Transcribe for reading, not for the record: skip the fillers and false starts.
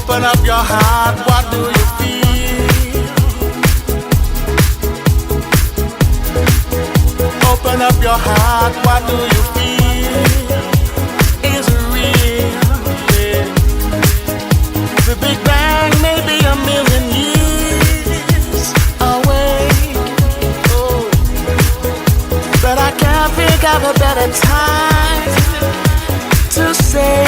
Open up your heart, what do you feel? Open up your heart, what do you feel? Is it real? Yeah. The Big Bang may be a million years away. Oh. But I can't think of a better time to say